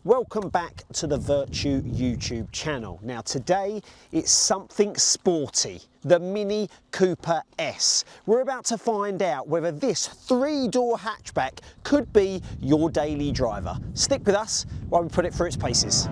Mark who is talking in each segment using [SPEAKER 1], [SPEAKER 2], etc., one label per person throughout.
[SPEAKER 1] Welcome back to the Vertu YouTube channel. Now today it's something sporty, the Mini Cooper S. We're about to find out whether this three-door hatchback could be your daily driver. Stick with us while we put it through its paces.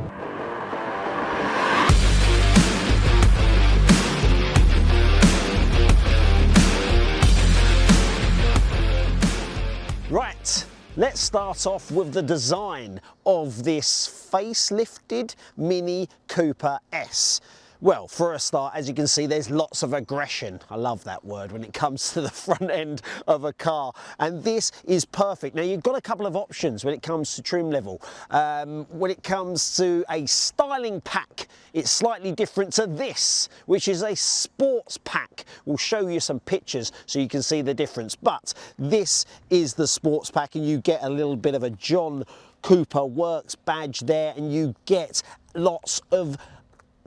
[SPEAKER 1] Right. Let's start off with the design of this facelifted Mini Cooper S. Well, for a start, as you can see, there's lots of aggression. I love that word when it comes to the front end of a car. And this is perfect. Now, you've got a couple of options when it comes to trim level. When it comes to a styling pack, it's slightly different to this, which is a sports pack. We'll show you some pictures so you can see the difference. But this is the sports pack, and you get a little bit of a John Cooper Works badge there, and you get lots of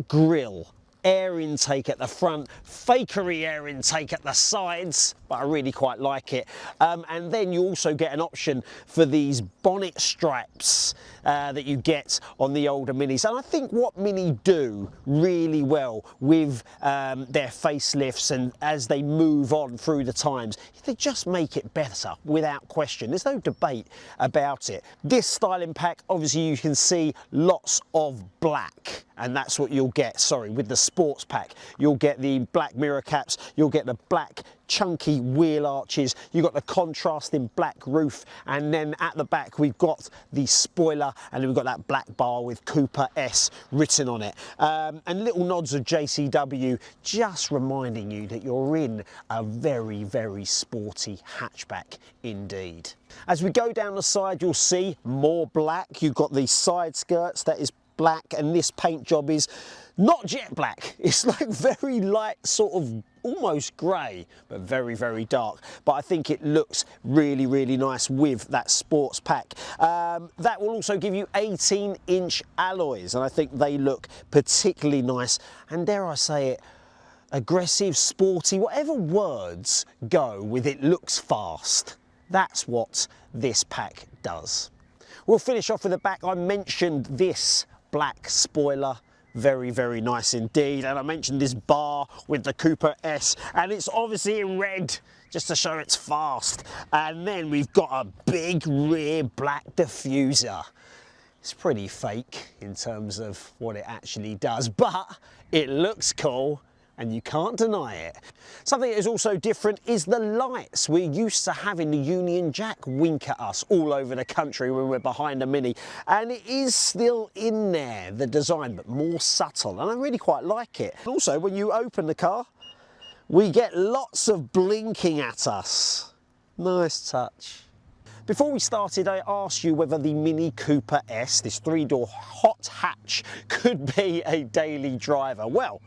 [SPEAKER 1] grille, air intake at the front, fakery air intake at the sides, but I really quite like it. And then you also get an option for these bonnet stripes that you get on the older Minis. And I think what Mini do really well with their facelifts, and as they move on through the times, they just make it better without question. There's no debate about it. This styling pack, obviously you can see lots of black, and that's what you'll get, sorry, with the sports pack. You'll get the black mirror caps, you'll get the black chunky wheel arches, you've got the contrasting black roof, and then at the back we've got the spoiler, and then we've got that black bar with Cooper S written on it. And little nods of JCW, just reminding you that you're in a very, very sporty hatchback indeed. As we go down the side, you'll see more black. You've got the side skirts, that is black, and this paint job is not jet black. It's like very light, sort of almost grey, but very, very dark. But I think it looks really, really nice with that sports pack. That will also give you 18-inch alloys, and I think they look particularly nice. And dare I say it, aggressive, sporty, whatever words go with it looks fast. That's what this pack does. We'll finish off with the back. I mentioned this black spoiler, very, very nice indeed. And I mentioned this bar with the Cooper S, and it's obviously in red just to show it's fast. And then we've got a big rear black diffuser. It's pretty fake in terms of what it actually does, but it looks cool, and you can't deny it. Something that is also different is the lights. We're used to having the Union Jack wink at us all over the country when we're behind a Mini, and it is still in there, the design, but more subtle, and I really quite like it. Also, when you open the car, we get lots of blinking at us. Nice touch. Before we started, I asked you whether the Mini Cooper S, this three-door hot hatch, could be a daily driver. Well,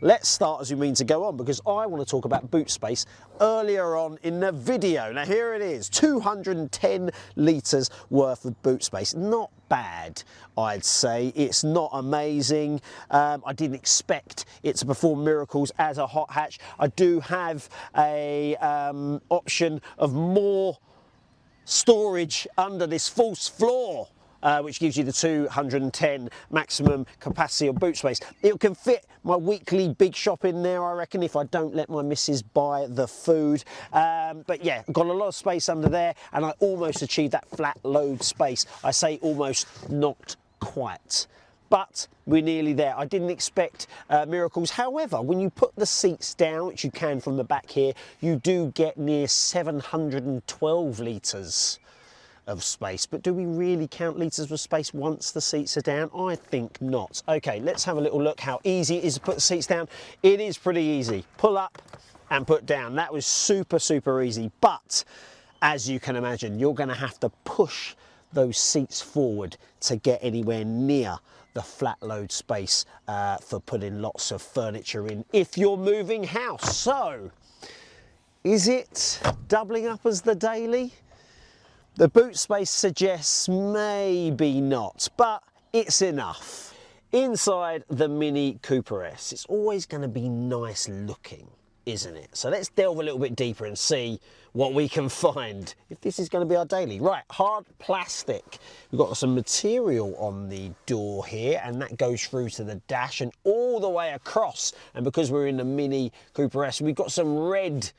[SPEAKER 1] let's start as we mean to go on, because I want to talk about boot space earlier on in the video. Now here it is, 210 litres worth of boot space. Not bad, I'd say. It's not amazing. I didn't expect it to perform miracles as a hot hatch. I do have a option of more storage under this false floor, which gives you the 210 maximum capacity of boot space. It can fit my weekly big shop in there, I reckon, if I don't let my missus buy the food. But yeah, got a lot of space under there, and I almost achieved that flat load space. I say almost, not quite, but we're nearly there. I didn't expect miracles. However, when you put the seats down, which you can from the back here, you do get near 712 litres of space. But do we really count litres of space once the seats are down? I think not. Okay, let's have a little look how easy it is to put the seats down. It is pretty easy. Pull up and put down. That was super, super easy. But as you can imagine, you're going to have to push those seats forward to get anywhere near the flat load space for putting lots of furniture in if you're moving house. So, is it doubling up as the daily? The boot space suggests maybe not, but it's enough. Inside the Mini Cooper S, it's always going to be nice looking. isn't it? So let's delve a little bit deeper and see what we can find, if this is going to be our daily. Right, hard plastic. We've got some material on the door here, and that goes through to the dash and all the way across. And because we're in the Mini Cooper S, we've got some red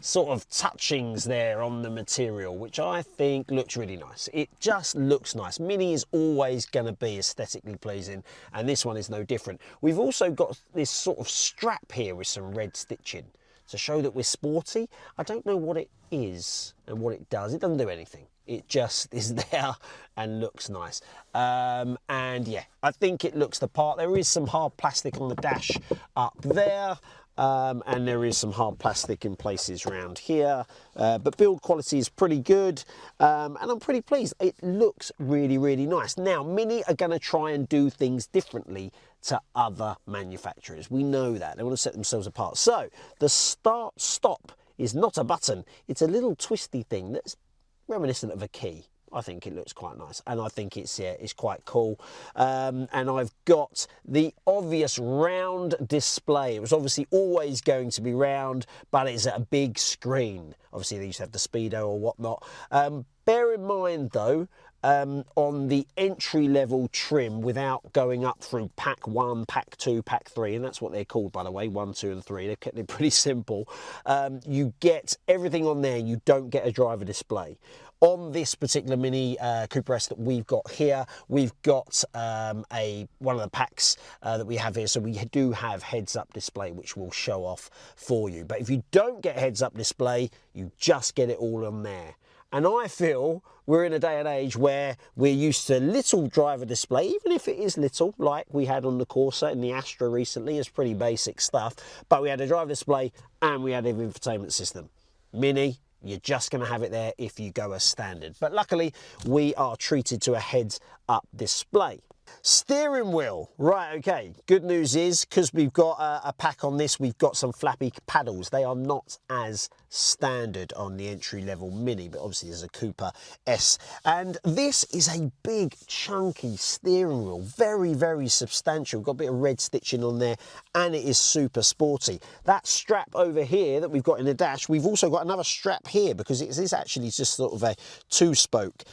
[SPEAKER 1] sort of touchings there on the material, which I think looks really nice. It just looks nice. Mini is always going to be aesthetically pleasing, and this one is no different. We've also got this sort of strap here with some red stitching to show that we're sporty. I don't know what it is and what it does. It doesn't do anything. It just is there and looks nice. And yeah, I think it looks the part. There is some hard plastic on the dash up there. And there is some hard plastic in places around here, but build quality is pretty good, and I'm pretty pleased. It looks really, really nice. Now, Mini are going to try and do things differently to other manufacturers. We know that. They want to set themselves apart. So the start-stop is not a button. It's a little twisty thing that's reminiscent of a key. I think it looks quite nice, and I think it's quite cool. And I've got the obvious round display. It was obviously always going to be round, but it's at a big screen. Obviously, they used to have the speedo or whatnot. Bear in mind, though, on the entry-level trim, without going up through pack 1, pack 2, pack 3, and that's what they're called, by the way, 1, 2 and 3. They've kept it pretty simple. You get everything on there. You don't get a driver display. On this particular Mini Cooper S that we've got here, we've got one of the packs that we have here, so we do have heads-up display, which will show off for you. But if you don't get heads-up display, you just get it all on there. And I feel we're in a day and age where we're used to little driver display, even if it is little, like we had on the Corsa and the Astra recently. It's pretty basic stuff. But we had a driver display and we had an infotainment system. Mini, you're just going to have it there if you go as standard. But luckily, we are treated to a heads-up display. Steering wheel. Right, okay. Good news is, because we've got a pack on this, we've got some flappy paddles. They are not as standard on the entry-level Mini, but obviously there's a Cooper S. And this is a big, chunky steering wheel. Very, very substantial. Got a bit of red stitching on there, and it is super sporty. That strap over here that we've got in the dash, we've also got another strap here, because it is actually just sort of a two-spoke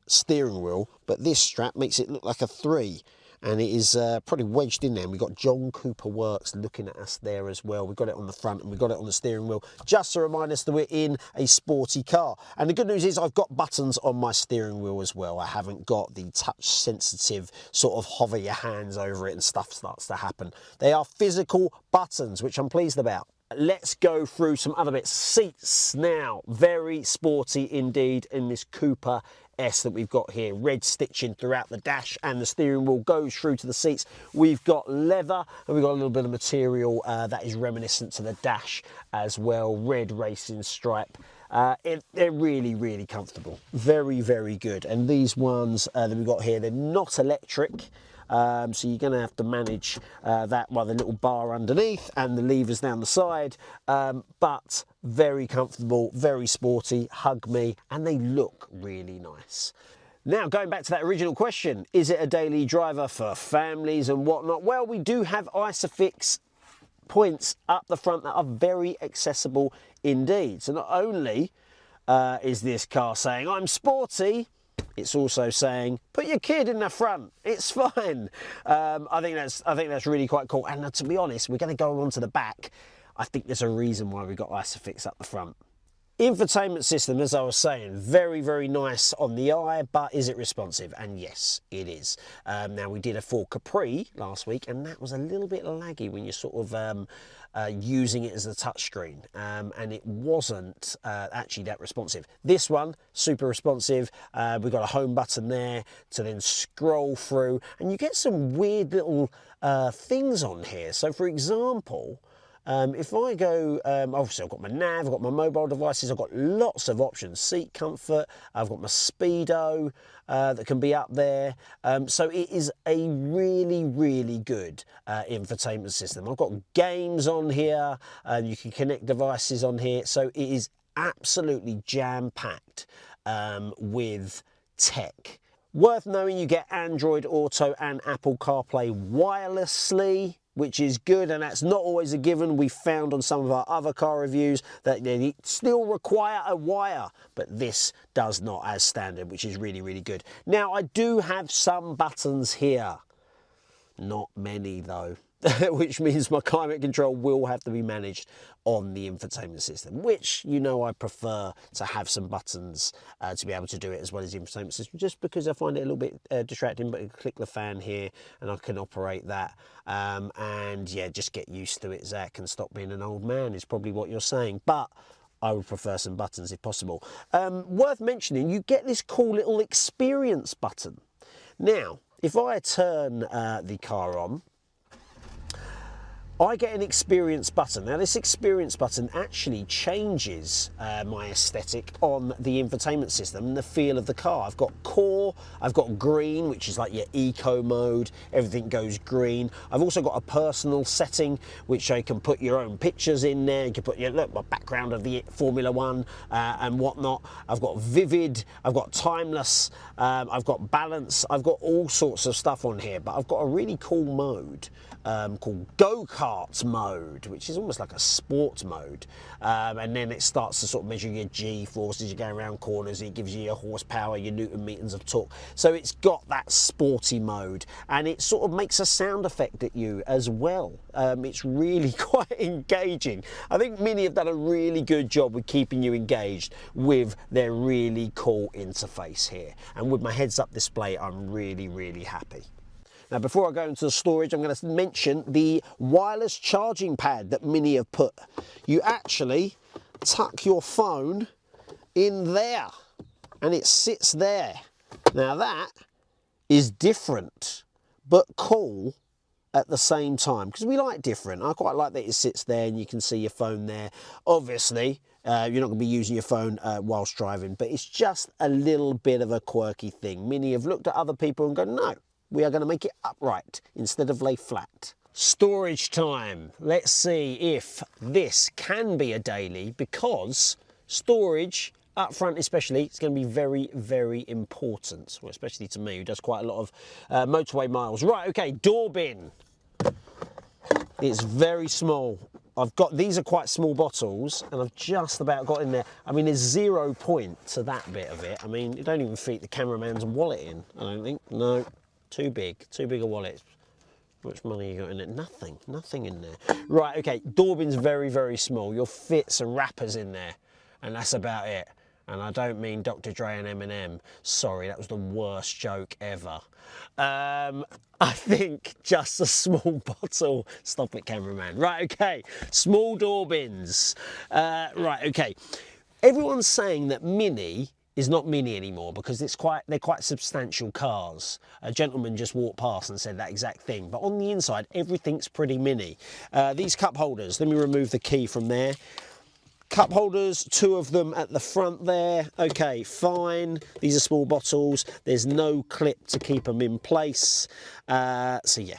[SPEAKER 1] steering wheel, but this strap makes it look like a 3, and it is probably wedged in there. And we've got John Cooper Works looking at us there as well. We've got it on the front and we've got it on the steering wheel, just to remind us that we're in a sporty car. And the good news is I've got buttons on my steering wheel as well. I haven't got the touch sensitive sort of hover your hands over it and stuff starts to happen. They are physical buttons, which I'm pleased about. Let's go through some other bits. Seats now, very sporty indeed in this Cooper S that we've got here. Red stitching throughout the dash, and the steering wheel goes through to the seats. We've got leather, and we've got a little bit of material that is reminiscent to the dash as well. Red racing stripe. They're really, really comfortable. Very, very good. And these ones that we've got here, they're not electric. So you're going to have to manage that by the little bar underneath and the levers down the side, but very comfortable, very sporty, hug me, and they look really nice. Now, going back to that original question, is it a daily driver for families and whatnot? Well, we do have ISOFIX points up the front that are very accessible indeed. So not only is this car saying, I'm sporty, it's also saying, put your kid in the front, it's fine. I think that's really quite cool. And to be honest, we're going to go on to the back. I think there's a reason why we got ISOFIX up the front. Infotainment system, as I was saying, very, very nice on the eye, but is it responsive? And yes, it is. Now, we did a Ford Capri last week, and that was a little bit laggy when you're sort of using it as a touchscreen, and it wasn't actually that responsive. This one, super responsive. We've got a home button there to then scroll through, and you get some weird little things on here. So, for example, if I go, obviously I've got my nav, I've got my mobile devices, I've got lots of options, seat comfort, I've got my speedo that can be up there. So it is a really, really good infotainment system. I've got games on here, you can connect devices on here, so it is absolutely jam-packed with tech. Worth knowing, you get Android Auto and Apple CarPlay wirelessly, which is good, and that's not always a given. We found on some of our other car reviews that they still require a wire, but this does not as standard, which is really, really good. Now, I do have some buttons here. Not many though, which means my climate control will have to be managed on the infotainment system, which, you know, I prefer to have some buttons to be able to do it as well as the infotainment system, just because I find it a little bit distracting. But I click the fan here and I can operate that, and yeah, just get used to it, Zach, and stop being an old man is probably what you're saying. But I would prefer some buttons if possible. Worth mentioning, you get this cool little experience button. Now, if I turn the car on, I get an experience button. Now, this experience button actually changes my aesthetic on the infotainment system and the feel of the car. I've got core, I've got green, which is like your eco mode, everything goes green. I've also got a personal setting, which I can put your own pictures in there. You can put your, look, my background of the Formula One and whatnot. I've got vivid, I've got timeless, I've got balance, I've got all sorts of stuff on here, but I've got a really cool mode called go-kart mode, which is almost like a sports mode, and then it starts to sort of measure your G-forces, you go around corners, it gives you your horsepower, your newton meters of torque. So it's got that sporty mode, and it sort of makes a sound effect at you as well. It's really quite engaging. I think Mini have done a really good job with keeping you engaged with their really cool interface here, and with my heads-up display, I'm really, really happy. Now, before I go into the storage, I'm going to mention the wireless charging pad that Mini have put. You actually tuck your phone in there and it sits there. Now, that is different but cool at the same time, because we like different. I quite like that it sits there and you can see your phone there. Obviously, you're not going to be using your phone whilst driving, but it's just a little bit of a quirky thing. Mini have looked at other people and gone, no, we are going to make it upright instead of lay flat. Storage time. Let's see if this can be a daily, because storage up front especially, it's going to be very, very important, well, especially to me who does quite a lot of motorway miles. Right, okay, door bin. It's very small. I've got, these are quite small bottles, and I've just about got in there. I mean, there's 0 point to that bit of it. I mean, you don't even fit the cameraman's wallet in, I don't think. No, too big a wallet. How much money you got in it? Nothing, nothing in there. Right, okay, door bin's very, very small. You'll fit some wrappers in there, and that's about it. And I don't mean Dr. Dre and Eminem. Sorry, that was the worst joke ever. I think just a small bottle. Stop it, cameraman. Right, okay, small door bins. Right, okay. Everyone's saying that Mini is not Mini anymore because they're quite substantial cars. A gentleman just walked past and said that exact thing. But on the inside, everything's pretty Mini. These cup holders, let me remove the key from there. Cup holders, 2 of them at the front there. Okay, fine. These are small bottles. There's no clip to keep them in place. So yeah,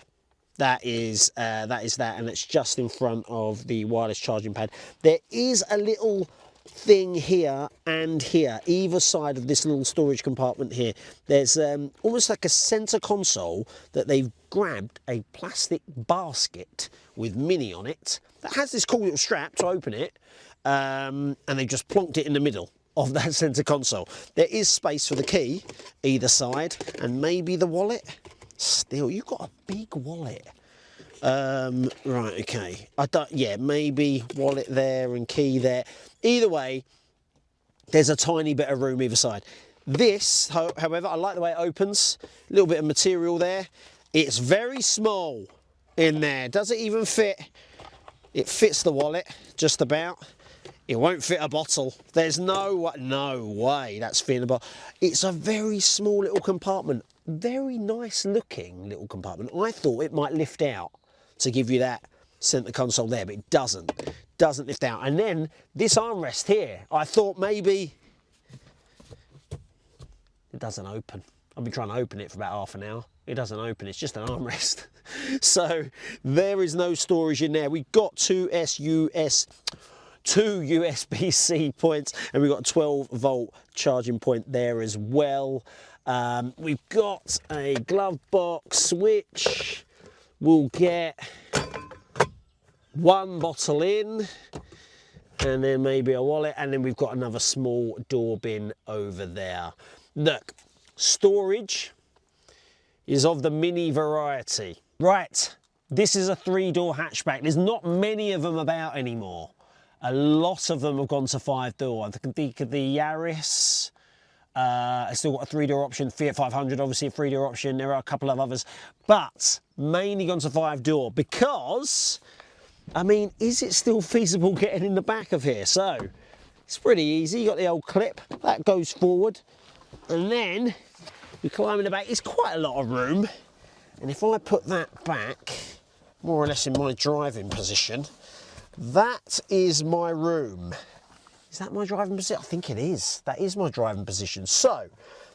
[SPEAKER 1] that is that, and it's just in front of the wireless charging pad. There is a little thing here and here, either side of this little storage compartment here. There's almost like a center console that they've grabbed a plastic basket with Mini on it that has this cool little strap to open it. And they just plonked it in the middle of that center console. There is space for the key either side, and maybe the wallet. Still, you've got a big wallet. Right, okay. Yeah, maybe wallet there and key there. Either way, there's a tiny bit of room either side. This, however, I like the way it opens. A little bit of material there. It's very small in there. Does it even fit? It fits the wallet, just about. It won't fit a bottle. There's no way that's fitting a bottle. It's a very small little compartment. Very nice looking little compartment. I thought it might lift out to give you that center console there, but it doesn't. Doesn't lift out. And then this armrest here, I thought maybe it doesn't open. I've been trying to open it for about half an hour. It doesn't open, it's just an armrest. So there is no storage in there. We've got two USB-C points, and we've got a 12-volt charging point there as well. We've got a glove box, which will get one bottle in, and then maybe a wallet, and then we've got another small door bin over there. Look, storage is of the mini variety. Right, this is a 3-door hatchback. There's not many of them about anymore. A lot of them have gone to 5-door. I think the Yaris, it's still got a 3-door option. Fiat 500, obviously a 3-door option. There are a couple of others, but mainly gone to 5-door because, I mean, is it still feasible getting in the back of here? So it's pretty easy. You got the old clip that goes forward, and then we climb in the back. It's quite a lot of room, and if I put that back more or less in my driving position, that is my room. Is that my driving position? I think it is. That is my driving position. So,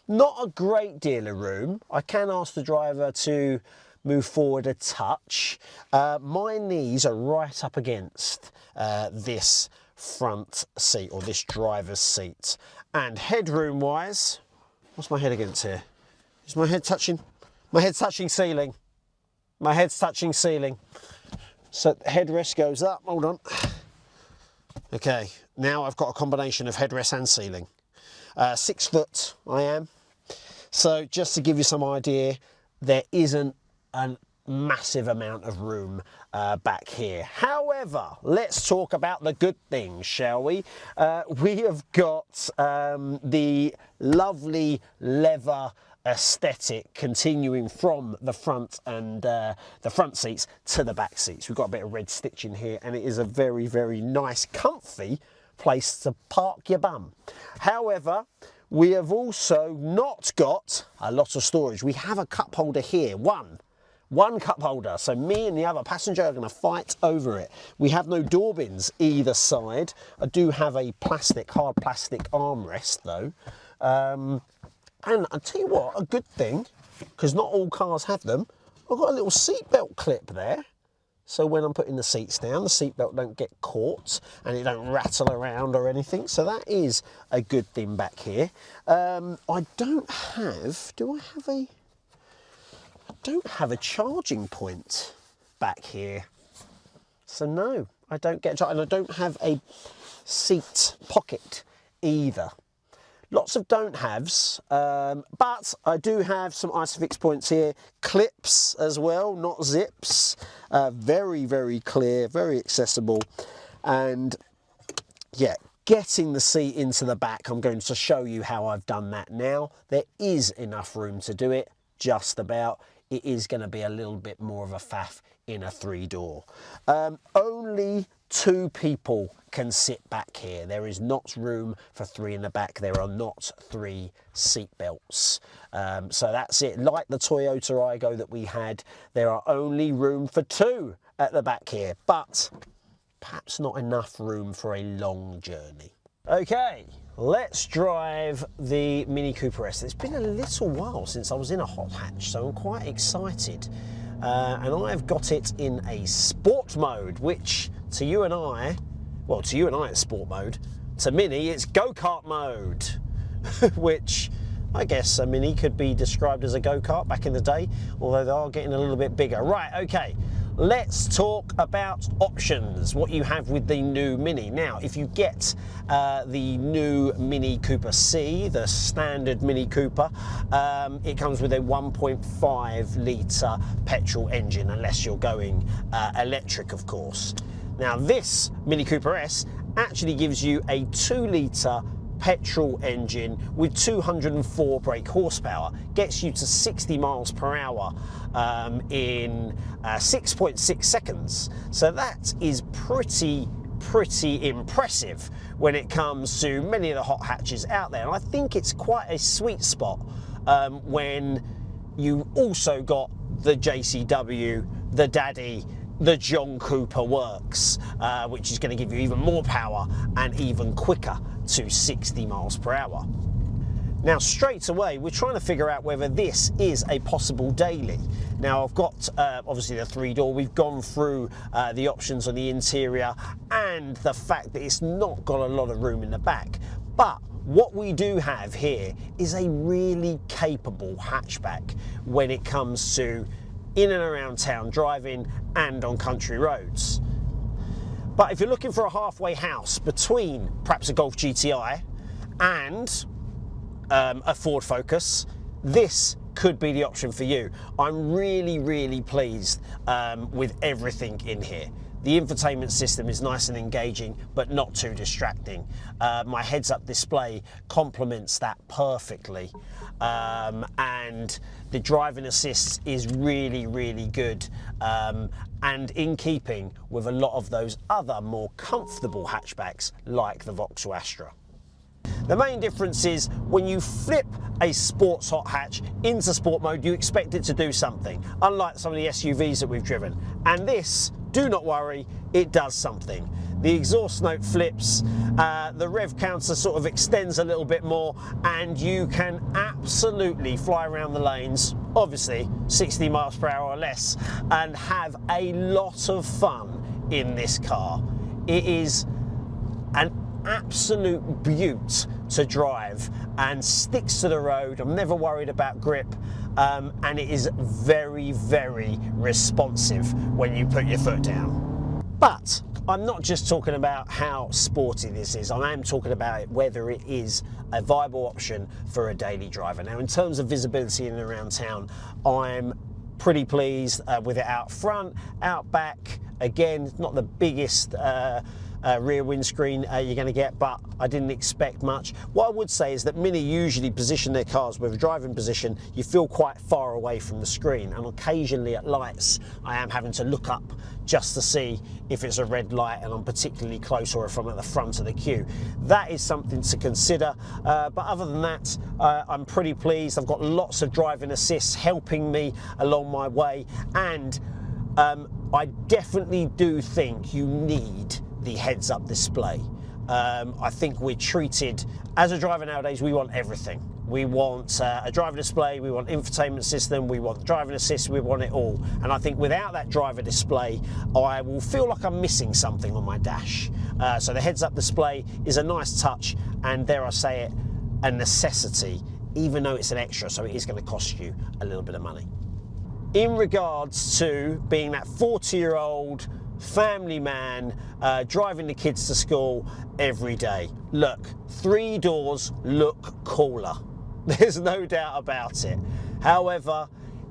[SPEAKER 1] not a great deal of room. I can ask the driver to move forward a touch. My knees are right up against this front seat, or this driver's seat. And headroom wise, what's my head against here? Is my head touching? My head's touching ceiling. My head's touching ceiling. So the headrest goes up, hold on. Okay, now I've got a combination of headrest and ceiling. 6 foot I am. So just to give you some idea, there isn't a massive amount of room back here. However, let's talk about the good things, shall we? We have got the lovely leather aesthetic continuing from the front and the front seats to the back seats. We've got a bit of red stitching here, and it is a very, very nice, comfy place to park your bum. However, we have also not got a lot of storage. We have a cup holder here, one cup holder, so me and the other passenger are going to fight over it. We have no door bins either side. I do have a hard plastic armrest though. And I'll tell you what, a good thing, because not all cars have them, I've got a little seatbelt clip there. So when I'm putting the seats down, the seatbelt don't get caught and it don't rattle around or anything. So that is a good thing back here. I don't have a charging point back here. So no, I don't get, and I don't have a seat pocket either. Lots of don't haves, but I do have some ISOFIX points here, clips as well, not zips. Very, very clear, very accessible, and yeah, getting the seat into the back, I'm going to show you how I've done that now. There is enough room to do it, just about. It is going to be a little bit more of a faff in a 3-door. Only 2 people can sit back here. There is not room for 3 in the back. There are not 3 seat belts. So that's it. Like the Toyota Aygo that we had, there are only room for 2 at the back here, but perhaps not enough room for a long journey. Okay, let's drive the Mini Cooper S. It's been a little while since I was in a hot hatch, so I'm quite excited. And I've got it in a sport mode, which to you and I, well, to you and I it's sport mode. To Mini, it's go-kart mode, which I guess a Mini could be described as a go-kart back in the day, although they are getting a little bit bigger. Right, okay. Let's talk about options, what you have with the new Mini. Now, if you get the new Mini Cooper C, the standard Mini Cooper, it comes with a 1.5 litre petrol engine, unless you're going electric, of course. Now, this Mini Cooper S actually gives you a 2 litre petrol engine with 204 brake horsepower, gets you to 60 miles per hour in 6.6 seconds. So that is pretty impressive when it comes to many of the hot hatches out there. And I think it's quite a sweet spot when you also got the JCW, the Daddy, the John Cooper works, which is going to give you even more power and even quicker to 60 miles per hour. Now, straight away, we're trying to figure out whether this is a possible daily. Now, I've got obviously the 3-door. We've gone through the options on the interior and the fact that it's not got a lot of room in the back. But what we do have here is a really capable hatchback when it comes to in and around town driving and on country roads. But if you're looking for a halfway house between perhaps a Golf GTI and a Ford Focus, this could be the option for you. I'm really pleased with everything in here. The infotainment system is nice and engaging, but not too distracting. My heads-up display complements that perfectly. And the driving assist is really good, and in keeping with a lot of those other more comfortable hatchbacks like the Vauxhall Astra. The main difference is when you flip a sports hot hatch into sport mode, you expect it to do something, unlike some of the SUVs that we've driven. And this, do not worry, it does something. The exhaust note flips, the rev counter sort of extends a little bit more, and you can absolutely fly around the lanes, obviously 60 miles per hour or less, and have a lot of fun in this car. It is an absolute beaut to drive and sticks to the road. I'm never worried about grip, and it is very responsive when you put your foot down. But I'm not just talking about how sporty this is, I am talking about whether it is a viable option for a daily driver. Now, in terms of visibility in and around town, I'm pretty pleased with it out front. Out back, again, not the biggest rear windscreen you're going to get, but I didn't expect much. What I would say is that Mini usually position their cars with a driving position you feel quite far away from the screen, and occasionally at lights I am having to look up just to see if it's a red light and I'm particularly close, or if I'm at the front of the queue. That is something to consider, but other than that, I'm pretty pleased. I've got lots of driving assists helping me along my way, and I definitely do think you need the heads-up display. I think we're treated, as a driver nowadays, we want everything. We want a driver display, we want infotainment system, we want driving assist, we want it all. And I think without that driver display, I will feel like I'm missing something on my dash. So the heads-up display is a nice touch, and dare I say it, a necessity, even though it's an extra, so it is going to cost you a little bit of money. In regards to being that 40-year-old family man driving the kids to school every day, look, 3 doors look cooler. There's no doubt about it. However,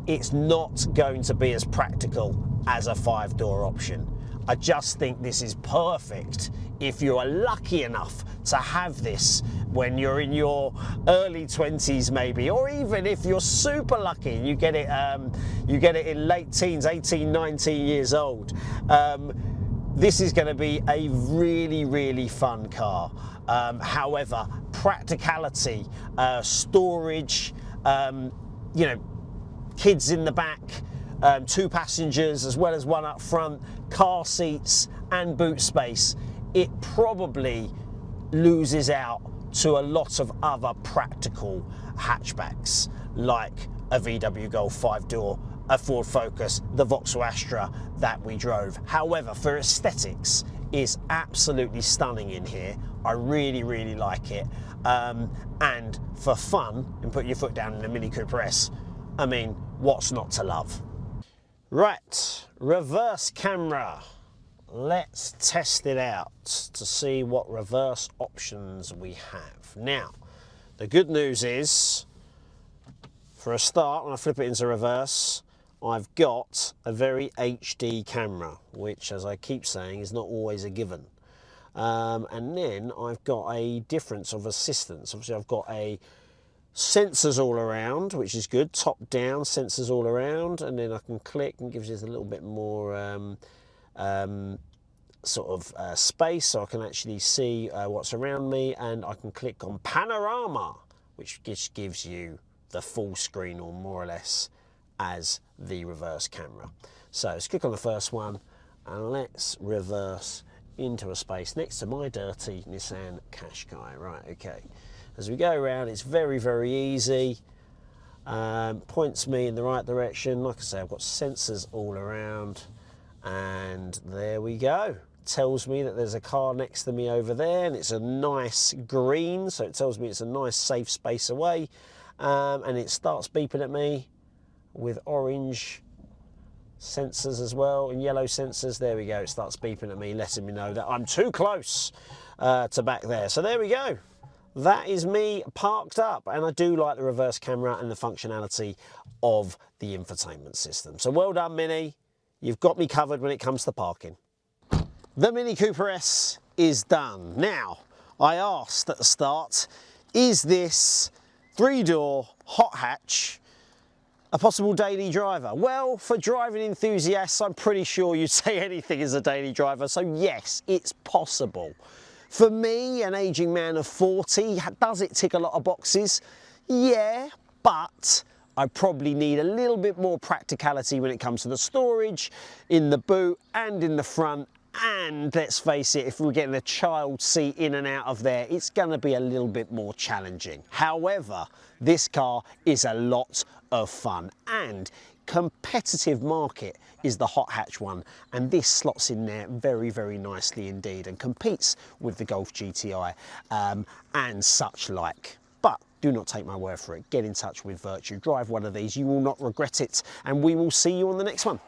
[SPEAKER 1] it's not going to be as practical as a 5-door option. I just think this is perfect if you are lucky enough to have this when you're in your early 20s maybe, or even if you're super lucky and you get it in late teens, 18, 19 years old. This is going to be a really fun car. However, practicality, storage, you know, kids in the back, 2 passengers as well as 1 up front, car seats and boot space, it probably loses out to a lot of other practical hatchbacks like a VW Golf 5-door, a Ford Focus, the Vauxhall Astra that we drove. However, for aesthetics, it's absolutely stunning in here. I really like it. And for fun, and put your foot down in a Mini Cooper S, I mean, what's not to love? Right, reverse camera. Let's test it out to see what reverse options we have. Now, the good news is, for a start, when I flip it into reverse, I've got a very HD camera, which, as I keep saying, is not always a given. And then I've got a difference of assistance. Obviously, I've got a sensors all around, which is good, top down sensors all around, and then I can click and gives you a little bit more sort of space, so I can actually see what's around me, and I can click on panorama, which just gives you the full screen, or more or less, as the reverse camera. So let's click on the first one and let's reverse into a space next to my dirty Nissan Qashqai. Right, okay. As we go around, it's very easy. Points me in the right direction. Like I say, I've got sensors all around, and there we go. Tells me that there's a car next to me over there, and it's a nice green, so it tells me it's a nice safe space away. And it starts beeping at me with orange Sensors as well, and yellow sensors. There we go, it starts beeping at me, letting me know that I'm too close to back there. So there we go. That is me parked up, and I do like the reverse camera and the functionality of the infotainment system. So well done, Mini. You've got me covered when it comes to parking. The Mini Cooper S is done. Now, I asked at the start, is this 3-door hot hatch a possible daily driver? Well, for driving enthusiasts, I'm pretty sure you'd say anything is a daily driver, so yes, it's possible. For me, an aging man of 40, does it tick a lot of boxes? Yeah, but I probably need a little bit more practicality when it comes to the storage, in the boot and in the front. And let's face it, if we're getting a child seat in and out of there, it's going to be a little bit more challenging. However, this car is a lot of fun, and competitive market is the hot hatch one, and this slots in there very, very nicely indeed and competes with the Golf GTI and such like. But do not take my word for it. Get in touch with Vertu, drive one of these, you will not regret it, and we will see you on the next one.